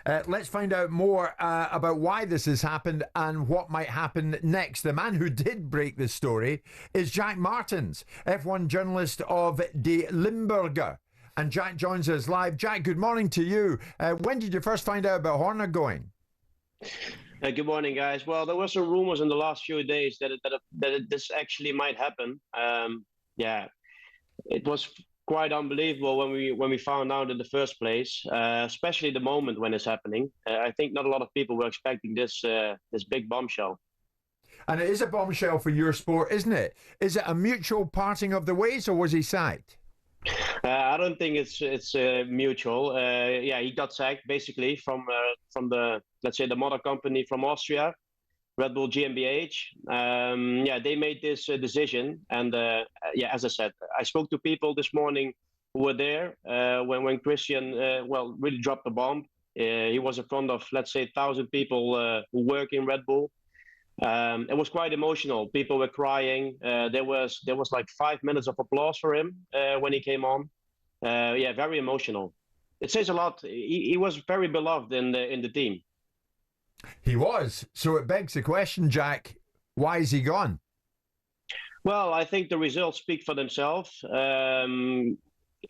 Let's find out more about why this has happened and what might happen next. The man who did break this story is Jack Martins, F1 journalist of Die Limburger. And Jack joins us live. Jack, good morning to you. When did you first find out about Horner going? Good morning, guys. Well, there were some rumors in the last few days that this actually might happen. Yeah, it was quite unbelievable when we found out in the first place, especially the moment when it's happening. I think not a lot of people were expecting this big bombshell. And it is a bombshell for your sport, isn't it? Is it a mutual parting of the ways, or was he sacked? I don't think it's mutual. Yeah, he got sacked basically from the, let's say, the mother company from Austria, Bull GmbH. Yeah, they made this decision, and yeah, as I said, I spoke to people this morning who were there when Christian really dropped the bomb. He was in front of, let's say, 1,000 people who work in Red Bull. It was quite emotional. People were crying. There was like 5 minutes of applause for him when he came on. Yeah, very emotional. It says a lot. He was very beloved in the team. He was. So it begs the question, Jack, why is he gone? Well, I think the results speak for themselves.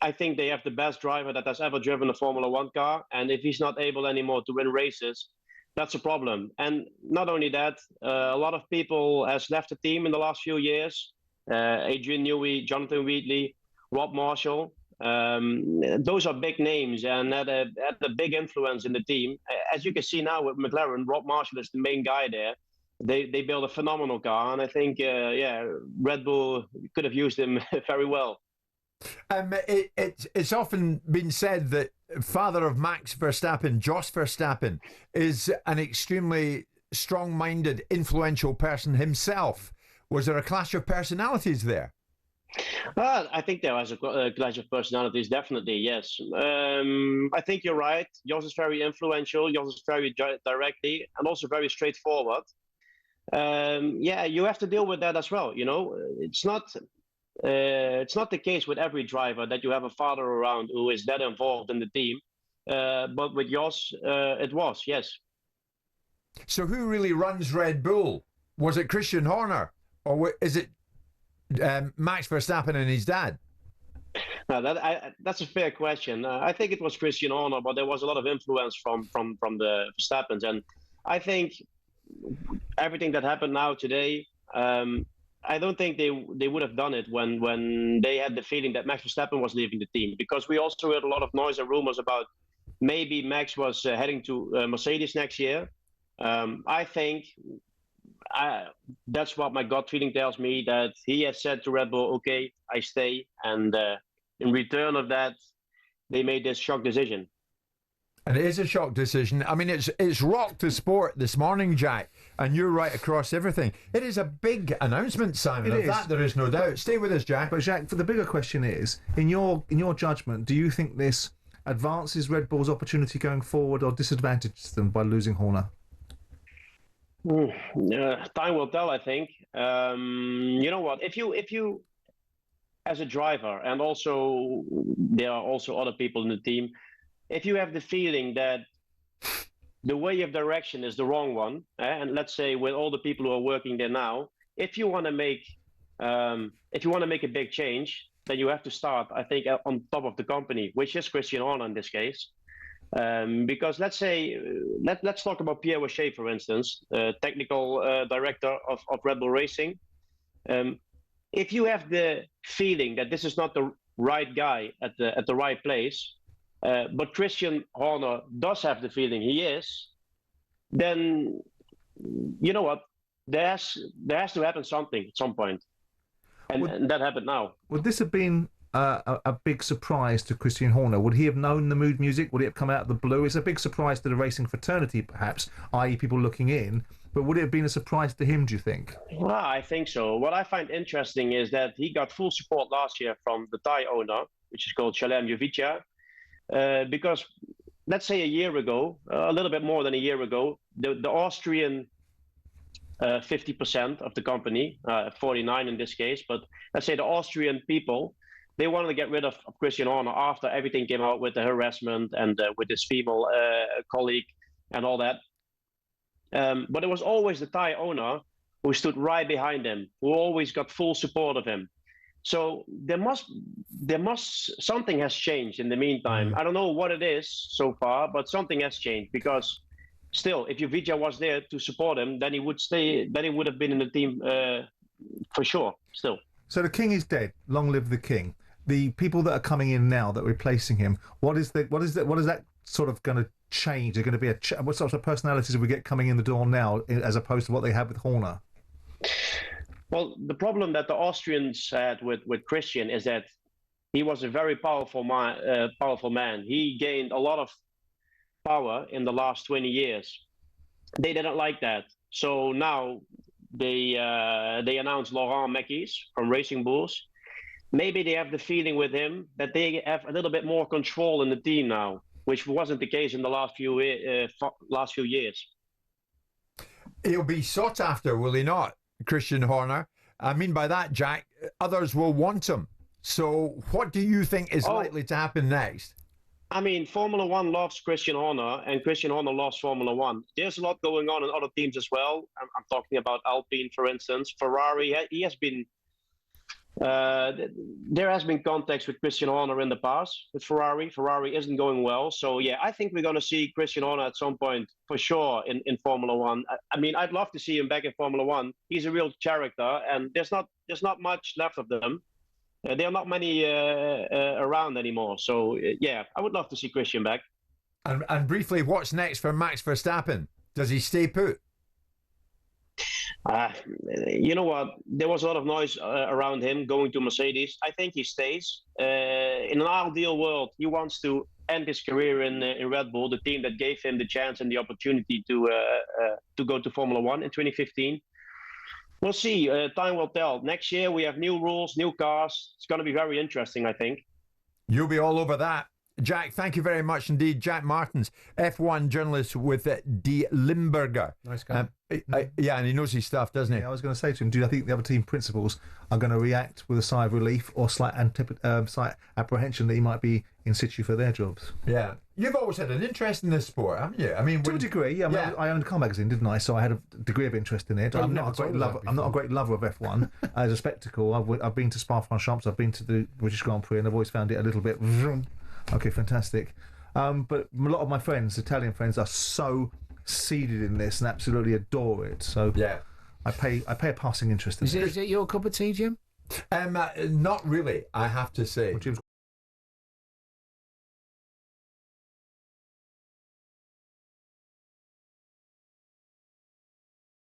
I think they have the best driver that has ever driven a Formula One car. And if he's not able anymore to win races, that's a problem. And not only that, a lot of people has left the team in the last few years. Adrian Newey, Jonathan Wheatley, Rob Marshall. Those are big names and had a big influence in the team. As you can see now with McLaren, Rob Marshall is the main guy there. They built a phenomenal car, and I think, yeah, Red Bull could have used him very well. It's often been said that father of Max Verstappen, Jos Verstappen, is an extremely strong-minded, influential person himself. Was there a clash of personalities there? I think there was a clash of personalities, definitely, yes. I think you're right. Jos is very influential. Jos is very directly and also very straightforward. Yeah, you have to deal with that as well. You know, it's not the case with every driver that you have a father around who is that involved in the team. But with Jos, it was, yes. So who really runs Red Bull? Was it Christian Horner, or is it Max Verstappen and his dad? No, that's a fair question. I think it was Christian Horner, but there was a lot of influence from the Verstappens, and I think everything that happened now today, I don't think they would have done it when they had the feeling that Max Verstappen was leaving the team, because we also heard a lot of noise and rumors about maybe Max was heading to Mercedes next year. I think that's what my gut feeling tells me, that he has said to Red Bull, okay, I stay, and in return of that, they made this shock decision. And it is a shock decision. I mean, it's rocked the sport this morning, Jack, and you're right across everything. It is a big announcement, Simon. Of that there is no doubt. Stay with us, Jack. But Jack, for the bigger question is, in your judgment, do you think this advances Red Bull's opportunity going forward, or disadvantages them by losing Horner? Time will tell, I think. You know what? If you, as a driver, and also there are also other people in the team, if you have the feeling that the way of direction is the wrong one, and let's say with all the people who are working there now, if you want to make a big change, then you have to start, I think, on top of the company, which is Christian Horner in this case. Because let's say, let's talk about Pierre Waché, for instance, technical director of Red Bull Racing. If you have the feeling that this is not the right guy at the right place, but Christian Horner does have the feeling he is, then you know what? There has to happen something at some point, and that happened now. Would this have been a big surprise to Christian Horner? Would he have known the mood music? Would it have come out of the blue? It's a big surprise to the racing fraternity, perhaps, i.e. people looking in. But would it have been a surprise to him, do you think? Well, I think so. What I find interesting is that he got full support last year from the Thai owner, which is called Shalem Jovica. Because let's say a year ago, a little bit more than a year ago, the Austrian 50% of the company, 49 in this case, but let's say the Austrian people they wanted to get rid of Christian Horner after everything came out with the harassment and with his female colleague and all that. But it was always the Thai owner who stood right behind him, who always got full support of him. So there must something has changed in the meantime. I don't know what it is so far, but something has changed, because still, if Vijay was there to support him, then he would stay. Then he would have been in the team for sure. Still. So the king is dead. Long live the king. The people that are coming in now that are replacing him, what is that sort of going to change? Are going to be what sorts of personalities do we get coming in the door now, as opposed to what they had with Horner? Well, the problem that the Austrians had with Christian is that he was a very powerful man. He gained a lot of power in the last 20 years. They didn't like that. So now they announced Laurent Mekies from Racing Bulls. Maybe they have the feeling with him that they have a little bit more control in the team now, which wasn't the case in the last few years. He'll be sought after, will he not, Christian Horner? I mean by that, Jack, others will want him. So what do you think is likely to happen next? I mean, Formula One loves Christian Horner, and Christian Horner loves Formula One. There's a lot going on in other teams as well. I'm talking about Alpine, for instance. Ferrari, he has been... there has been contacts with Christian Horner in the past with Ferrari. Ferrari isn't going well. So, yeah, I think we're going to see Christian Horner at some point, for sure, in Formula One. I mean, I'd love to see him back in Formula One. He's a real character, and there's not much left of them. There are not many around anymore. So, yeah, I would love to see Christian back. And briefly, what's next for Max Verstappen? Does he stay put? You know what? There was a lot of noise around him going to Mercedes. I think he stays. In an ideal world, he wants to end his career in Red Bull, the team that gave him the chance and the opportunity to go to Formula One in 2015. We'll see. Time will tell. Next year, we have new rules, new cars. It's going to be very interesting, I think. You'll be all over that. Jack, thank you very much indeed. Jack Martins, F1 journalist with Die Limburger. Nice guy. Yeah, and he knows his stuff, doesn't he? Yeah, I was going to say to him, do I think the other team principals are going to react with a sigh of relief or slight apprehension that he might be in situ for their jobs? Yeah. You've always had an interest in this sport, haven't you? I mean, to a degree, yeah. I owned a car magazine, didn't I? So I had a degree of interest in it. I'm not a great lover of F1 as a spectacle. I've been to Spa-Francorchamps, I've been to the British Grand Prix, and I've always found it a little bit... Okay, fantastic. But a lot of my friends, Italian friends, are so seeded in this and absolutely adore it. So yeah, I pay a passing interest in it. Is it your cup of tea, Jim? Not really, I have to say. Well, Jim's